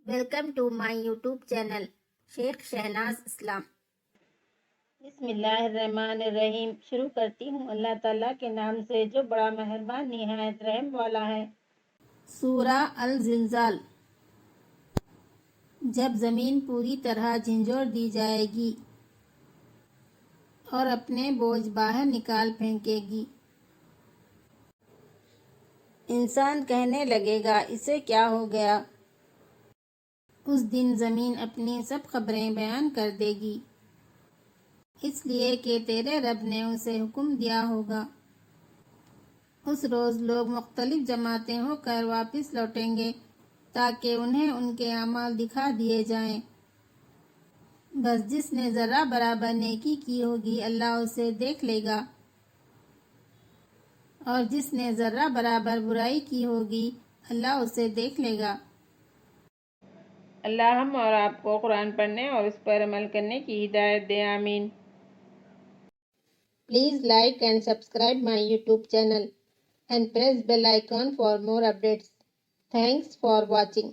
Welcome to my YouTube channel Sheikh Shahnaz اسلام۔ بسم اللہ الرحمن الرحیم۔ شروع کرتی ہوں اللہ تعالیٰ کے نام سے جو بڑا مہربان نہایت رحم والا ہے۔ سورہ الزلزال۔ جب زمین پوری طرح جھنجھوڑ دی جائے گی اور اپنے بوجھ باہر نکال پھینکے گی، انسان کہنے لگے گا اسے کیا ہو گیا؟ اس دن زمین اپنی سب خبریں بیان کر دے گی، اس لیے کہ تیرے رب نے اسے حکم دیا ہوگا۔ اس روز لوگ مختلف جماعتیں ہو کر واپس لوٹیں گے تاکہ انہیں ان کے اعمال دکھا دیے جائیں۔ بس جس نے ذرہ برابر نیکی کی ہوگی اللہ اسے دیکھ لے گا، اور جس نے ذرہ برابر برائی کی ہوگی اللہ اسے دیکھ لے گا۔ اللہ ہم اور آپ کو قرآن پڑھنے اور اس پر عمل کرنے کی ہدایت دے، آمین۔ Please like and subscribe my YouTube channel and press bell icon for more updates. Thanks for watching.